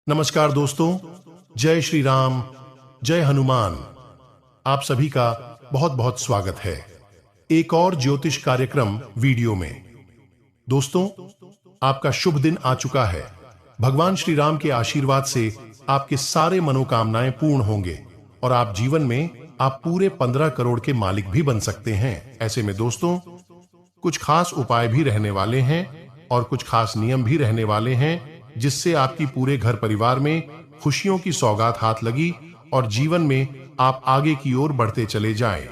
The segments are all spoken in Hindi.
नमस्कार दोस्तों, जय श्री राम, जय हनुमान। आप सभी का बहुत बहुत स्वागत है एक और ज्योतिष कार्यक्रम वीडियो में। दोस्तों, आपका शुभ दिन आ चुका है। भगवान श्री राम के आशीर्वाद से आपके सारे मनोकामनाएं पूर्ण होंगे और आप जीवन में आप पूरे 15 करोड़ के मालिक भी बन सकते हैं। ऐसे में दोस्तों, कुछ खास उपाय भी रहने वाले हैं और कुछ खास नियम भी रहने वाले हैं, जिससे आपकी पूरे घर परिवार में खुशियों की सौगात हाथ लगी और जीवन में आप आगे की ओर बढ़ते चले जाएं।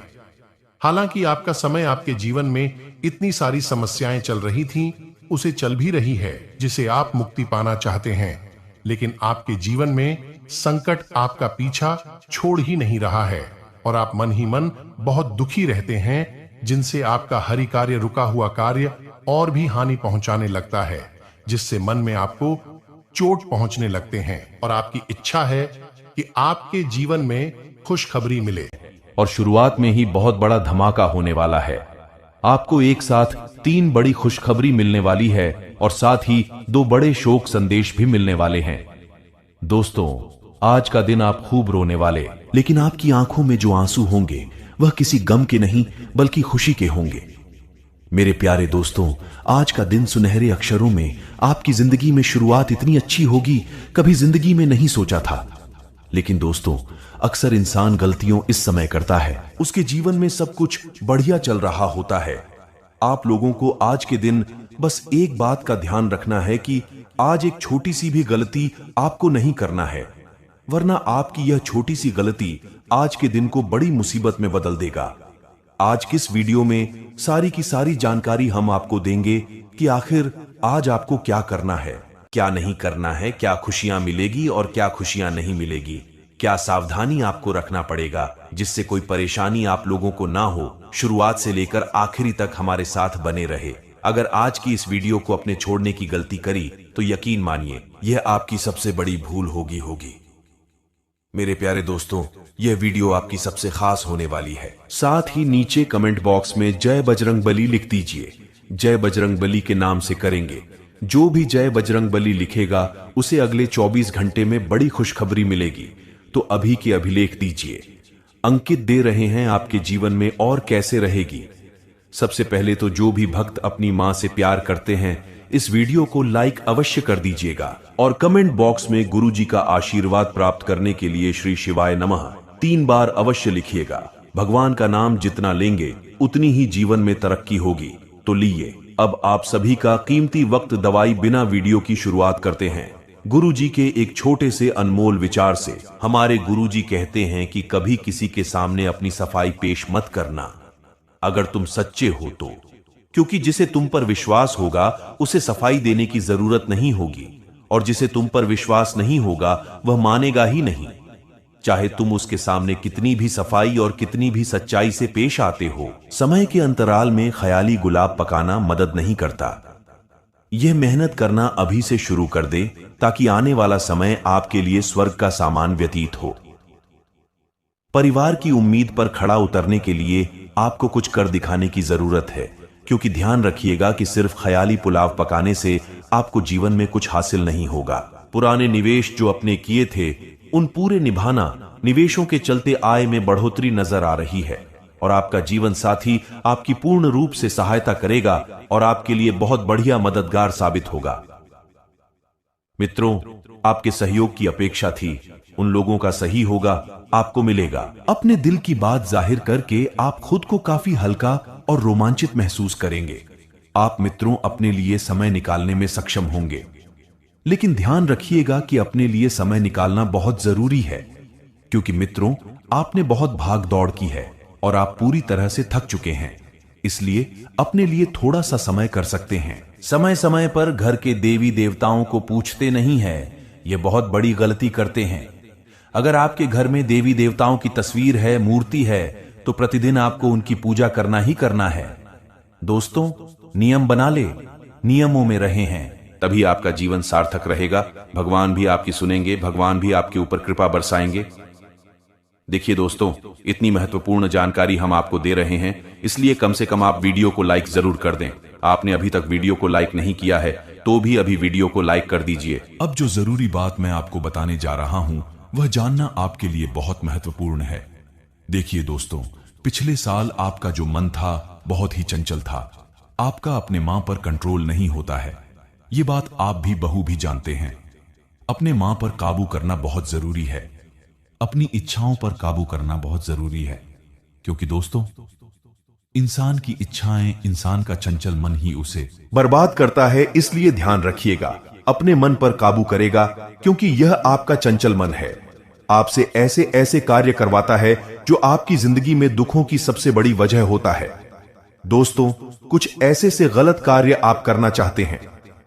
हालांकि आपका समय आपके जीवन में इतनी सारी समस्याएं चल रही थीं, उसे चल भी रही है जिसे आप मुक्ति पाना चाहते हैं, लेकिन आपके जीवन में संकट आपका पीछा छोड़ ही नहीं रहा है और आप मन ही मन बहुत दुखी रहते हैं, जिनसे आपका हरि कार्य, रुका हुआ कार्य और भी हानि पहुंचाने लगता है, जिससे मन में आपको चोट पहुंचने लगते हैं और आपकी इच्छा है कि आपके जीवन में खुशखबरी मिले। और शुरुआत में ही बहुत बड़ा धमाका होने वाला है। आपको एक साथ 3 बड़ी खुशखबरी मिलने वाली है और साथ ही 2 बड़े शोक संदेश भी मिलने वाले हैं। दोस्तों, आज का दिन आप खूब रोने वाले, लेकिन आपकी आंखों में जो आंसू होंगे वह किसी गम के नहीं बल्कि खुशी के होंगे। मेरे प्यारे दोस्तों, आज का दिन सुनहरे अक्षरों में आपकी जिंदगी में शुरुआत इतनी अच्छी होगी, कभी जिंदगी में नहीं सोचा था। लेकिन दोस्तों, अक्सर इंसान गलतियों इस समय करता है, उसके जीवन में सब कुछ बढ़िया चल रहा होता है। आप लोगों को आज के दिन बस एक बात का ध्यान रखना है कि आज एक छोटी सी भी गलती आपको नहीं करना है, वरना आपकी यह छोटी सी गलती आज के दिन को बड़ी मुसीबत में बदल देगा। आज किस वीडियो में सारी की सारी जानकारी हम आपको देंगे कि आखिर आज आपको क्या करना है, क्या नहीं करना है, क्या खुशियां मिलेगी और क्या खुशियां नहीं मिलेगी, क्या सावधानी आपको रखना पड़ेगा जिससे कोई परेशानी आप लोगों को ना हो। शुरुआत से लेकर आखिरी तक हमारे साथ बने रहे। अगर आज की इस वीडियो को अपने छोड़ने की गलती करी तो यकीन मानिए यह आपकी सबसे बड़ी भूल होगी। मेरे प्यारे दोस्तों, यह वीडियो आपकी सबसे खास होने वाली है। साथ ही नीचे कमेंट बॉक्स में जय बजरंगबली लिख दीजिए। जय बजरंगबली के नाम से करेंगे। जो भी जय बजरंगबली लिखेगा उसे अगले 24 घंटे में बड़ी खुशखबरी मिलेगी। तो अभी के अभी लिख दीजिए। अंकित दे रहे हैं आपके जीवन में और कैसे रहेगी। सबसे पहले तो जो भी भक्त अपनी मां से प्यार करते हैं, इस वीडियो को लाइक अवश्य कर दीजिएगा और कमेंट बॉक्स में गुरुजी का आशीर्वाद प्राप्त करने के लिए श्री शिवाय नमः 3 बार अवश्य लिखिएगा। भगवान का नाम जितना लेंगे उतनी ही जीवन में तरक्की होगी। तो लीजिए, अब आप सभी का कीमती वक्त दवाई बिना वीडियो की शुरुआत करते हैं गुरुजी के एक छोटे से अनमोल विचार से। हमारे गुरुजी कहते हैं कि कभी किसी के सामने अपनी सफाई पेश मत करना, अगर तुम सच्चे हो तो, क्योंकि जिसे तुम पर विश्वास होगा उसे सफाई देने की जरूरत नहीं होगी, और जिसे तुम पर विश्वास नहीं होगा वह मानेगा ही नहीं। चाहे तुम उसके सामने कितनी भी सफाई और कितनी भी सच्चाई से पेश आते हो, समय के अंतराल में ख्याली गुलाब पकाना मदद नहीं करता। यह मेहनत करना अभी से शुरू कर दे ताकि आने वाला समय आपके लिए स्वर्ग का सामान व्यतीत हो। परिवार की उम्मीद पर खड़ा उतरने के लिए आपको कुछ कर दिखाने की जरूरत है, क्योंकि ध्यान रखिएगा कि सिर्फ ख्याली पुलाव पकाने से आपको जीवन में कुछ हासिल नहीं होगा। पुराने निवेश जो अपने किए थे उन पूरे निभाना, निवेशों के चलते आय में बढ़ोतरी नजर आ रही है और आपका जीवन साथी आपकी पूर्ण रूप से सहायता करेगा और आपके लिए बहुत बढ़िया मददगार साबित होगा। मित्रों, आपके सहयोग की अपेक्षा थी, उन लोगों का सही होगा आपको मिलेगा। अपने दिल की बात जाहिर करके आप खुद को काफी हल्का और रोमांचित महसूस करेंगे। आप मित्रों अपने लिए समय निकालने में सक्षम होंगे, लेकिन ध्यान रखिएगा कि अपने लिए समय निकालना बहुत जरूरी है, क्योंकि मित्रों आपने बहुत भाग दौड़ की है और आप पूरी तरह से थक चुके हैं। इसलिए अपने लिए थोड़ा सा समय कर सकते हैं। समय समय पर घर के देवी देवताओं को पूछते नहीं है, ये बहुत बड़ी गलती करते हैं। अगर आपके घर में देवी देवताओं की तस्वीर है, मूर्ति है, तो प्रतिदिन आपको उनकी पूजा करना ही करना है। दोस्तों, नियम बना ले, नियमों में रहे हैं, तभी आपका जीवन सार्थक रहेगा। भगवान भी आपकी सुनेंगे, भगवान भी आपके ऊपर कृपा बरसाएंगे। देखिए दोस्तों, इतनी महत्वपूर्ण जानकारी हम आपको दे रहे हैं, इसलिए कम से कम आप वीडियो को लाइक जरूर कर दें। आपने अभी तक वीडियो को लाइक नहीं किया है तो भी अभी वीडियो को लाइक कर दीजिए। अब जो जरूरी बात मैं आपको बताने जा रहा हूं वह जानना आपके लिए बहुत महत्वपूर्ण है। देखिए दोस्तों, पिछले साल आपका जो मन था बहुत ही चंचल था। आपका अपने मां पर कंट्रोल नहीं होता है, ये बात आप भी बहू भी जानते हैं। अपने मां पर काबू करना बहुत जरूरी है, अपनी इच्छाओं पर काबू करना बहुत जरूरी है, क्योंकि दोस्तों इंसान की इच्छाएं, इंसान का चंचल मन ही उसे बर्बाद करता है। इसलिए ध्यान रखिएगा, अपने मन पर काबू करेगा, क्योंकि यह आपका चंचल मन है। आपसे ऐसे ऐसे कार्य करवाता है जो आपकी जिंदगी में दुखों की सबसे बड़ी वजह होता है। दोस्तों, कुछ ऐसे से गलत कार्य आप करना चाहते हैं,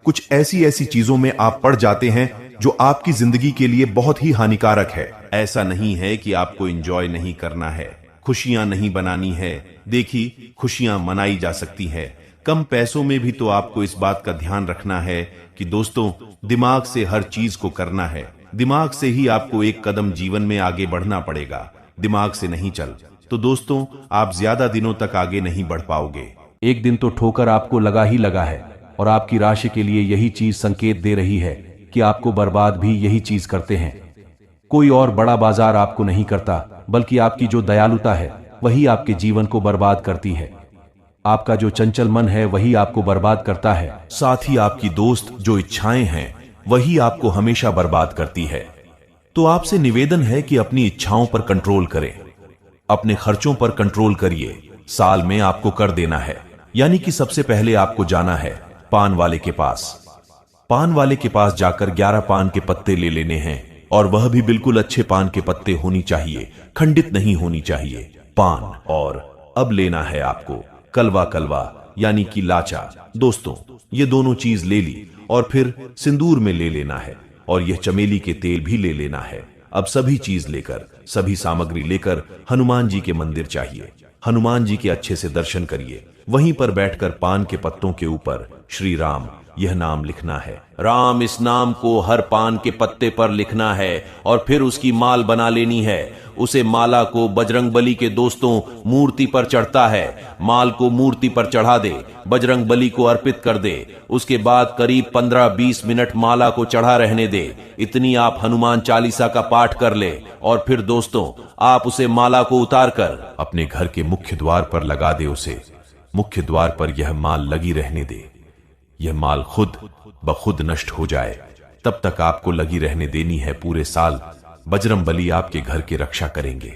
कुछ ऐसी ऐसी चीजों में आप पड़ जाते हैं जो आपकी जिंदगी के लिए बहुत ही हानिकारक है। ऐसा नहीं है कि आपको एंजॉय नहीं करना है, खुशियां नहीं बनानी है। देखिए, खुशियां मनाई जा सकती है। कम पैसों में भी तो आपको इस बात का ध्यान रखना है कि दोस्तों दिमाग से हर चीज को करना है। दिमाग से ही आपको एक कदम जीवन में आगे बढ़ना पड़ेगा। दिमाग से नहीं चल तो दोस्तों आप ज्यादा दिनों तक आगे नहीं बढ़ पाओगे। एक दिन तो ठोकर आपको लगा ही लगा है, और आपकी राशि के लिए यही चीज संकेत दे रही है कि आपको बर्बाद भी यही चीज करते हैं। कोई और बड़ा बाजार आपको नहीं करता, बल्कि आपकी जो दयालुता है वही आपके जीवन को बर्बाद करती है। आपका जो चंचल मन है वही आपको बर्बाद करता है। साथ ही आपकी दोस्त जो इच्छाएं हैं वही आपको हमेशा बर्बाद करती है। तो आपसे निवेदन है कि अपनी इच्छाओं पर कंट्रोल करें, अपने खर्चों पर कंट्रोल करिए। साल में आपको कर देना है, यानी कि सबसे पहले आपको जाना है पान वाले के पास। पान वाले के पास जाकर 11 पान के पत्ते ले लेने हैं, और वह भी बिल्कुल अच्छे पान के पत्ते होनी चाहिए, खंडित नहीं होनी चाहिए पान। और अब लेना है आपको कलवा कलवा, यानी कि लाचा। दोस्तों, ये दोनों चीज ले ली, और फिर सिंदूर में ले लेना है, और यह चमेली के तेल भी ले लेना है। अब सभी चीज लेकर, सभी सामग्री लेकर हनुमान जी के मंदिर चाहिए। हनुमान जी के अच्छे से दर्शन करिए। वहीं पर बैठकर पान के पत्तों के ऊपर श्री राम यह नाम लिखना है। राम इस नाम को हर पान के पत्ते पर लिखना है, और फिर उसकी माल बना लेनी है। उसे माला को बजरंगबली के दोस्तों मूर्ति पर चढ़ता है। माल को मूर्ति पर चढ़ा दे, बजरंगबली को अर्पित कर दे। उसके बाद करीब 15-20 मिनट माला को चढ़ा रहने दे। इतनी आप हनुमान चालीसा का पाठ कर ले, और फिर दोस्तों आप उसे माला को उतार कर अपने घर के मुख्य द्वार पर लगा दे। उसे मुख्य द्वार पर यह माल लगी रहने दे। यह माल खुद ब खुद नष्ट हो जाए, तब तक आपको लगी रहने देनी है। पूरे साल बजरंगबली आपके घर की रक्षा करेंगे।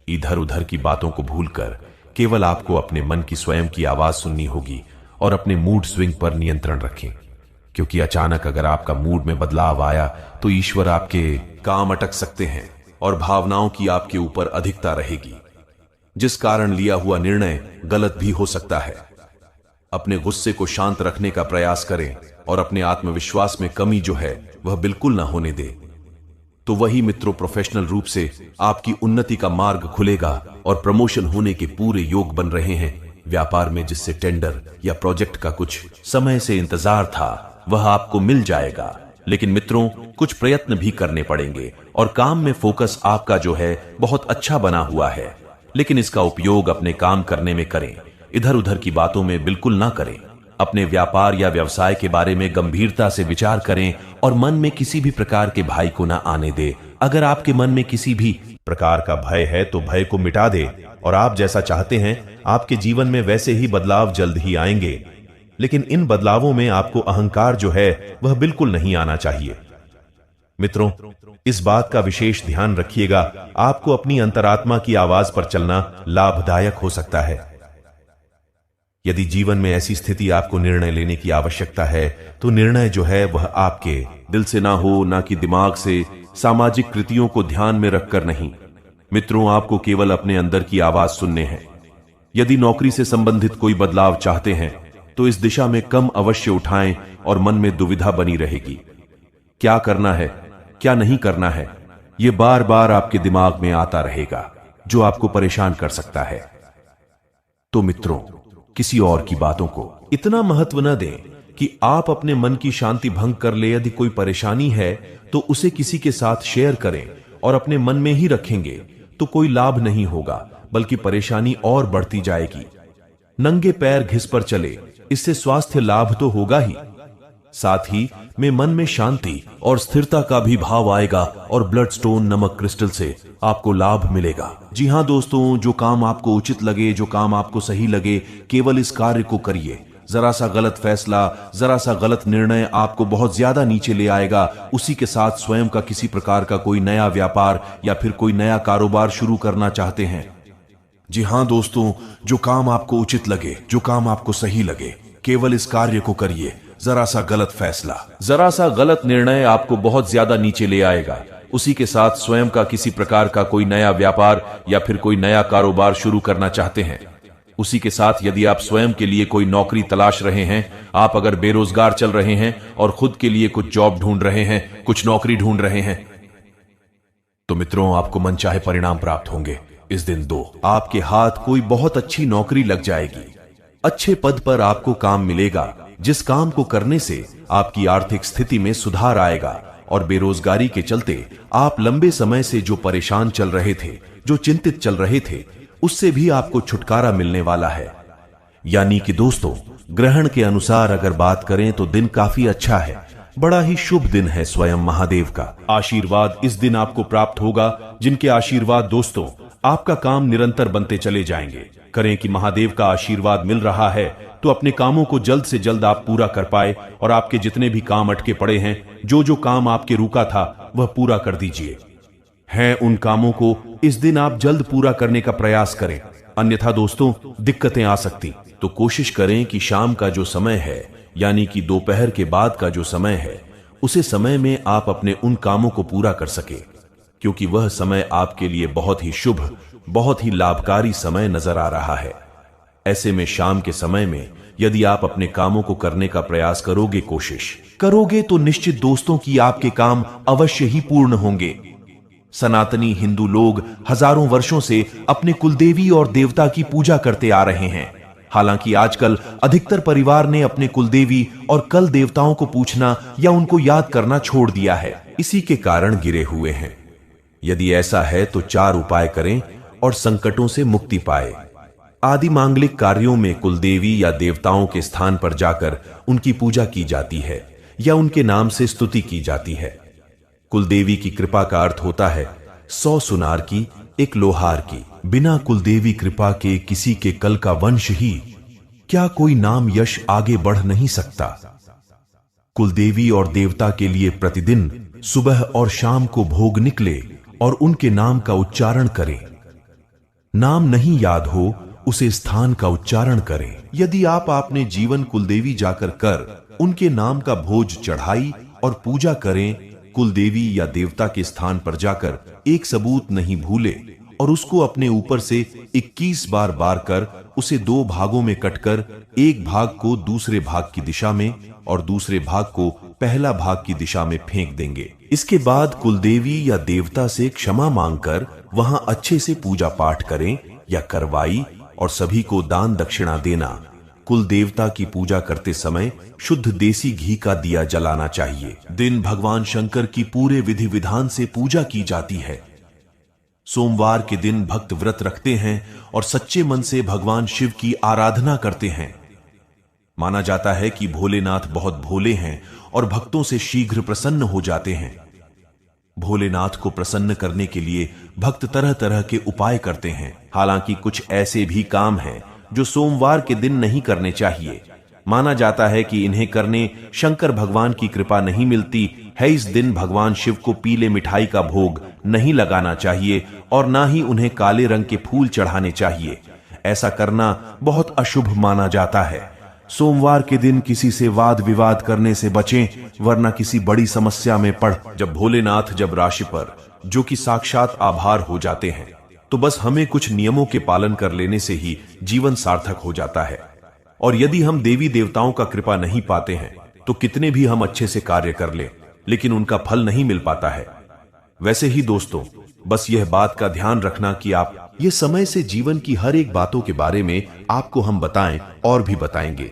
इधर उधर की बातों को भूलकर केवल आपको अपने मन की स्वयं की आवाज सुननी होगी, और अपने मूड स्विंग पर नियंत्रण रखें, क्योंकि अचानक अगर आपका मूड में बदलाव आया तो ईश्वर आपके काम अटक सकते हैं, और भावनाओं की आपके ऊपर अधिकता रहेगी, जिस कारण लिया हुआ निर्णय गलत भी हो सकता है। अपने गुस्से को शांत रखने का प्रयास करें, और अपने आत्मविश्वास में कमी जो है वह बिल्कुल ना होने दे। तो वही मित्रों प्रोफेशनल रूप से आपकी उन्नति का मार्ग खुलेगा, और प्रमोशन होने के पूरे योग बन रहे हैं। व्यापार में जिससे टेंडर या प्रोजेक्ट का कुछ समय से इंतजार था वह आपको मिल जाएगा। लेकिन मित्रों कुछ प्रयत्न भी करने पड़ेंगे, और काम में फोकस आपका जो है बहुत अच्छा बना हुआ है, लेकिन इसका उपयोग अपने काम करने में करें। इधर उधर की बातों में बिल्कुल ना करें। अपने व्यापार या व्यवसाय के बारे में गंभीरता से विचार करें, और मन में किसी भी प्रकार के भय को ना आने दे। अगर आपके मन में किसी भी प्रकार का भय है तो भय को मिटा दे, और आप जैसा चाहते हैं आपके जीवन में वैसे ही बदलाव जल्द ही आएंगे। लेकिन इन बदलावों में आपको अहंकार जो है वह बिल्कुल नहीं आना चाहिए। मित्रों, इस बात का विशेष ध्यान रखिएगा, आपको अपनी अंतरात्मा की आवाज पर चलना लाभदायक हो सकता है। यदि जीवन में ऐसी स्थिति आपको निर्णय लेने की आवश्यकता है तो निर्णय जो है वह आपके दिल से ना हो, ना कि दिमाग से, सामाजिक कृतियों को ध्यान में रखकर नहीं। मित्रों, आपको केवल अपने अंदर की आवाज सुनने हैं। यदि नौकरी से संबंधित कोई बदलाव चाहते हैं तो इस दिशा में कम अवश्य उठाएं, और मन में दुविधा बनी रहेगी। क्या करना है, क्या नहीं करना है, यह बार बार आपके दिमाग में आता रहेगा, जो आपको परेशान कर सकता है। तो मित्रों, किसी और की बातों को इतना महत्व न दें कि आप अपने मन की शांति भंग कर ले। यदि कोई परेशानी है तो उसे किसी के साथ शेयर करें, और अपने मन में ही रखेंगे तो कोई लाभ नहीं होगा, बल्कि परेशानी और बढ़ती जाएगी। नंगे पैर घिस पर चले, इससे स्वास्थ्य लाभ तो होगा ही, साथ ही में मन में शांति और स्थिरता का भी भाव आएगा और ब्लड स्टोन नमक क्रिस्टल से आपको लाभ मिलेगा। जी हाँ दोस्तों, जो काम आपको उचित लगे, जो काम आपको सही लगे, केवल इस कार्य को करिए। जरा सा गलत फैसला, जरा सा गलत निर्णय आपको बहुत ज्यादा नीचे ले आएगा। उसी के साथ स्वयं का किसी प्रकार का कोई नया व्यापार या फिर कोई नया कारोबार शुरू करना चाहते हैं। जी हाँ दोस्तों, जो काम आपको उचित लगे, जो काम आपको सही लगे, केवल इस कार्य को करिए। जरा सा गलत फैसला, जरा सा गलत निर्णय आपको बहुत ज्यादा नीचे ले आएगा। उसी के साथ स्वयं का किसी प्रकार का कोई नया व्यापार या फिर कोई नया कारोबार शुरू करना चाहते हैं। उसी के साथ यदि आप स्वयं के लिए कोई नौकरी तलाश रहे हैं, आप अगर बेरोजगार चल रहे हैं और खुद के लिए कुछ जॉब ढूंढ रहे हैं, कुछ नौकरी ढूंढ रहे हैं, तो मित्रों आपको मनचाहे परिणाम प्राप्त होंगे। इस दिन 2 आपके हाथ कोई बहुत अच्छी नौकरी लग जाएगी। अच्छे पद पर आपको काम मिलेगा, जिस काम को करने से आपकी आर्थिक स्थिति में सुधार आएगा और बेरोजगारी के चलते आप लंबे समय से जो परेशान चल रहे थे, जो चिंतित चल रहे थे, उससे भी आपको छुटकारा मिलने वाला है। यानी कि दोस्तों, ग्रहण के अनुसार अगर बात करें तो दिन काफी अच्छा है, बड़ा ही शुभ दिन है। स्वयं महादेव का आशीर्वाद इस दिन आपको प्राप्त होगा, जिनके आशीर्वाद दोस्तों आपका काम निरंतर बनते चले जाएंगे। करें कि महादेव का आशीर्वाद मिल रहा है तो अपने कामों को जल्द से जल्द आप पूरा कर पाए और आपके जितने भी काम अटके पड़े हैं, जो काम आपके रुका था, वह पूरा कर दीजिए। हैं उन कामों को इस दिन आप जल्द पूरा करने का प्रयास करें, अन्यथा दोस्तों दिक्कतें आ सकती। तो कोशिश करें कि शाम का जो समय है, यानी कि दोपहर के बाद का जो समय है, उसे समय में आप अपने उन कामों को पूरा कर सके, क्योंकि वह समय आपके लिए बहुत ही शुभ, बहुत ही लाभकारी समय नजर आ रहा है। ऐसे में शाम के समय में यदि आप अपने कामों को करने का प्रयास करोगे, कोशिश करोगे, तो निश्चित दोस्तों कि आपके काम अवश्य ही पूर्ण होंगे। सनातनी हिंदू लोग हजारों वर्षों से अपने कुलदेवी और देवता की पूजा करते आ रहे हैं। हालांकि आजकल अधिकतर परिवार ने अपने कुलदेवी और कल देवताओं को पूछना या उनको याद करना छोड़ दिया है, इसी के कारण गिरे हुए हैं। यदि ऐसा है तो 4 उपाय करें और संकटों से मुक्ति पाए। आदि मांगलिक कार्यों में कुलदेवी या देवताओं के स्थान पर जाकर उनकी पूजा की जाती है या उनके नाम से स्तुति की जाती है। कुलदेवी की कृपा का अर्थ होता है 100 सुनार की, 1 लोहार की। बिना कुलदेवी कृपा के किसी के कल का वंश ही क्या कोई नाम यश आगे बढ़ नहीं सकता। कुलदेवी और देवता के लिए प्रतिदिन सुबह और शाम को भोग निकले और उनके नाम का उच्चारण करें। नाम नहीं याद हो, उसे स्थान का उच्चारण करें। यदि आप अपने जीवन कुलदेवी जाकर कर उनके नाम का भोज चढ़ाई और पूजा करें, कुलदेवी या देवता के स्थान पर जाकर एक सबूत नहीं भूले और उसको अपने ऊपर से 21 बार बार कर उसे 2 भागों में कटकर एक भाग को दूसरे भाग की दिशा में और दूसरे भाग को पहला भाग की दिशा में फेंक देंगे। इसके बाद कुलदेवी या देवता से क्षमा मांगकर वहां अच्छे से पूजा पाठ करें या करवाई और सभी को दान दक्षिणा देना। कुल देवता की पूजा करते समय शुद्ध देसी घी का दिया जलाना चाहिए। दिन भगवान शंकर की पूरे विधि विधान से पूजा की जाती है। सोमवार के दिन भक्त व्रत रखते हैं और सच्चे मन से भगवान शिव की आराधना करते हैं। माना जाता है कि भोलेनाथ बहुत भोले हैं और भक्तों से शीघ्र प्रसन्न हो जाते हैं। भोलेनाथ को प्रसन्न करने के लिए भक्त तरह तरह के उपाय करते हैं। हालांकि कुछ ऐसे भी काम हैं जो सोमवार के दिन नहीं करने चाहिए। माना जाता है कि इन्हें करने शंकर भगवान की कृपा नहीं मिलती है। इस दिन भगवान शिव को पीले मिठाई का भोग नहीं लगाना चाहिए और ना ही उन्हें काले रंग के फूल चढ़ाने चाहिए। ऐसा करना बहुत अशुभ माना जाता है। सोमवार के दिन किसी से वाद विवाद करने से बचें, वरना किसी बड़ी समस्या में पड़। जब भोलेनाथ जब राशि पर जो कि साक्षात आभार हो जाते हैं, तो बस हमें कुछ नियमों के पालन कर लेने से ही जीवन सार्थक हो जाता है। और यदि हम देवी देवताओं का कृपा नहीं पाते हैं तो कितने भी हम अच्छे से कार्य कर लें, लेकिन उनका फल नहीं मिल पाता है। वैसे ही दोस्तों, बस यह बात का ध्यान रखना कि आप ये समय से जीवन की हर एक बातों के बारे में आपको हम बताएं और भी बताएंगे।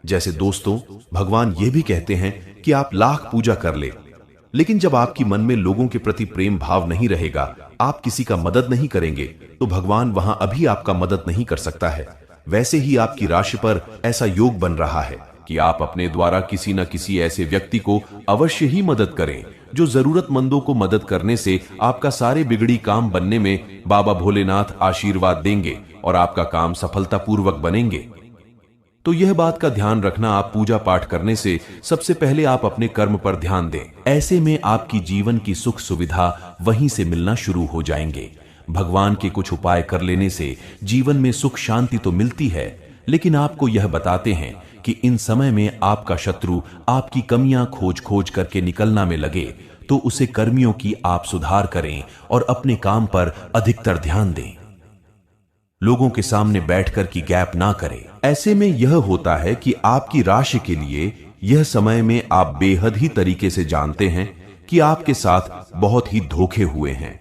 जैसे दोस्तों, भगवान ये भी कहते हैं कि आप लाख पूजा कर ले, लेकिन जब आपकी मन में लोगों के प्रति प्रेम भाव नहीं रहेगा, आप किसी का मदद नहीं करेंगे, तो भगवान वहां अभी आपका मदद नहीं कर सकता है। वैसे ही आपकी राशि पर ऐसा योग बन रहा है कि आप अपने द्वारा किसी न किसी ऐसे व्यक्ति को अवश्य ही मदद करें जो जरूरतमंदों को मदद करने से आपका सारे बिगड़ी काम बनने में बाबा भोलेनाथ आशीर्वाद देंगे और आपका काम सफलतापूर्वक बनेंगे। तो यह बात का ध्यान रखना, आप पूजा पाठ करने से सबसे पहले आप अपने कर्म पर ध्यान दें। ऐसे में आपकी जीवन की सुख सुविधा वहीं से मिलना शुरू हो जाएंगे। भगवान के कुछ उपाय कर लेने से जीवन में सुख शांति तो मिलती है, लेकिन आपको यह बताते हैं कि इन समय में आपका शत्रु आपकी कमियां खोज खोज करके निकलना में लगे तो उसे कर्मियों की आप सुधार करें और अपने काम पर अधिकतर ध्यान दें। लोगों के सामने बैठकर की गैप ना करें। ऐसे में यह होता है कि आपकी राशि के लिए यह समय में आप बेहद ही तरीके से जानते हैं कि आपके साथ बहुत ही धोखे हुए हैं।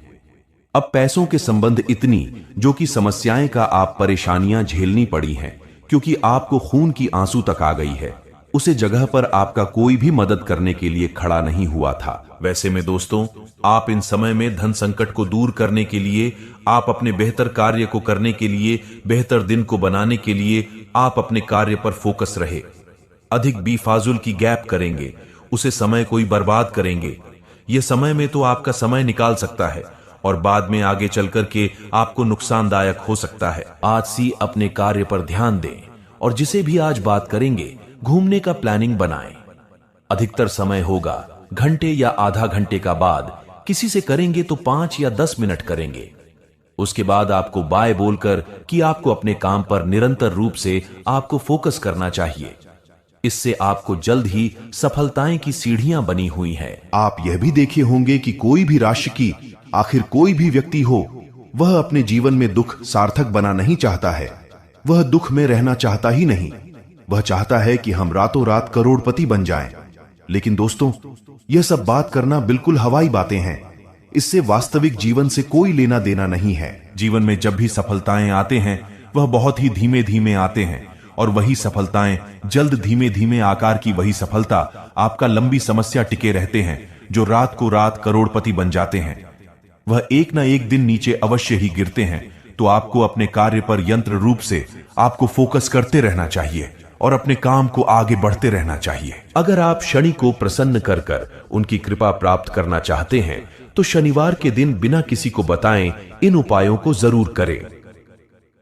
अब पैसों के संबंध इतनी जो कि समस्याएं का आप परेशानियां झेलनी पड़ी हैं, क्योंकि आपको खून की आंसू तक आ गई है। उसे जगह पर आपका कोई भी मदद करने के लिए खड़ा नहीं हुआ था। वैसे में दोस्तों, आप इन समय में धन संकट को दूर करने के लिए, आप अपने बेहतर कार्य को करने के लिए, बेहतर दिन को बनाने के लिए आप अपने कार्य पर फोकस रहे। अधिक बेफाजुल की गैप करेंगे, उसे समय कोई बर्बाद करेंगे। यह समय में तो आपका समय निकाल सकता है और बाद में आगे चलकर के आपको नुकसानदायक हो सकता है। आज सी अपने कार्य पर ध्यान दें और जिसे भी आज बात करेंगे, घूमने का प्लानिंग बनाएं। अधिकतर समय होगा घंटे या आधा घंटे का बाद, किसी से करेंगे तो 5 या 10 मिनट करेंगे। उसके बाद आपको बाय बोलकर कि आपको अपने काम पर निरंतर रूप से आपको फोकस करना चाहिए। इससे आपको जल्द ही सफलताएं की सीढ़ियां बनी हुई हैं। आप यह भी देखे होंगे कि कोई भी राशि की, आखिर कोई भी व्यक्ति हो, वह अपने जीवन में दुख सार्थक बना नहीं चाहता है। वह दुख में रहना चाहता ही नहीं। वह चाहता है कि हम रातों रात करोड़पति बन जाएं। लेकिन दोस्तों, यह सब बात करना बिल्कुल हवाई बातें हैं। इससे वास्तविक जीवन से कोई लेना देना नहीं है। जीवन में जब भी सफलताएं आते हैं, वह बहुत ही धीमे धीमे आते हैं और वही सफलताएं जल्द धीमे धीमे आकार की वही सफलता आपका लंबी समस्या टिके रहते हैं, जो रात को रात करोड़पति बन जाते हैं। वह एक ना एक दिन नीचे अवश्य ही गिरते हैं। तो आपको अपने कार्य पर यंत्र रूप से आपको फोकस करते रहना चाहिए और अपने काम को आगे बढ़ते रहना चाहिए। अगर आप शनि को प्रसन्न कर कर उनकी कृपा प्राप्त करना चाहते हैं तो शनिवार के दिन बिना किसी को बताएं इन उपायों को जरूर करें।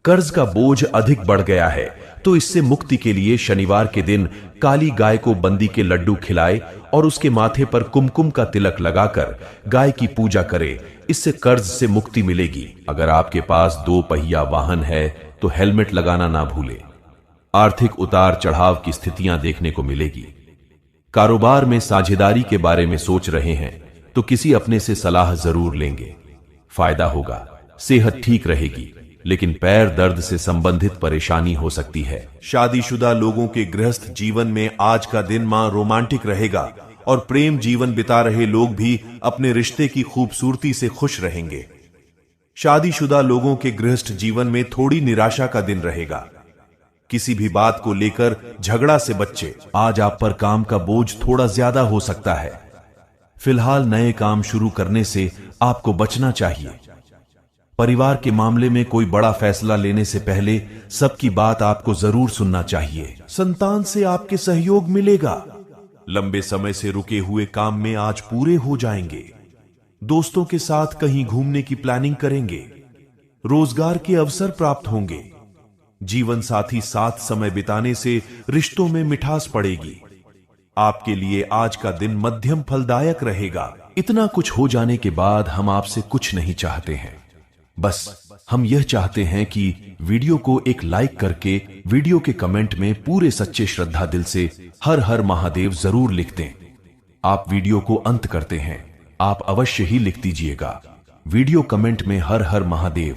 कर्ज का बोझ अधिक बढ़ गया है तो इससे मुक्ति के लिए शनिवार के दिन काली गाय को बंदी के लड्डू खिलाए और उसके माथे पर कुमकुम का तिलक लगाकर गाय की पूजा करें। इससे कर्ज से मुक्ति मिलेगी। अगर आपके पास 2 पहिया वाहन है तो हेलमेट लगाना ना भूलें। आर्थिक उतार चढ़ाव की स्थितियां देखने को मिलेगी। कारोबार में साझेदारी के बारे में सोच रहे हैं तो किसी अपने से सलाह जरूर लेंगे, फायदा होगा। सेहत ठीक रहेगी, लेकिन पैर दर्द से संबंधित परेशानी हो सकती है। शादीशुदा लोगों के गृहस्थ जीवन में आज का दिन मां रोमांटिक रहेगा और प्रेम जीवन बिता रहे लोग भी अपने रिश्ते की खूबसूरती से खुश रहेंगे। शादीशुदा लोगों के गृहस्थ जीवन में थोड़ी निराशा का दिन रहेगा। किसी भी बात को लेकर झगड़ा से बच्चे। आज आप पर काम का बोझ थोड़ा ज्यादा हो सकता है। फिलहाल नए काम शुरू करने से आपको बचना चाहिए। परिवार के मामले में कोई बड़ा फैसला लेने से पहले सबकी बात आपको जरूर सुनना चाहिए। संतान से आपके सहयोग मिलेगा। लंबे समय से रुके हुए काम में आज पूरे हो जाएंगे। दोस्तों के साथ कहीं घूमने की प्लानिंग करेंगे। रोजगार के अवसर प्राप्त होंगे। जीवन साथी साथ समय बिताने से रिश्तों में मिठास पड़ेगी। आपके लिए आज का दिन मध्यम फलदायक रहेगा। इतना कुछ हो जाने के बाद हम आपसे कुछ नहीं चाहते हैं। बस हम यह चाहते हैं कि वीडियो को एक लाइक करके वीडियो के कमेंट में पूरे सच्चे श्रद्धा दिल से हर हर महादेव जरूर लिख दें। आप वीडियो को अंत करते हैं, आप अवश्य ही लिख दीजिएगा वीडियो कमेंट में हर हर महादेव।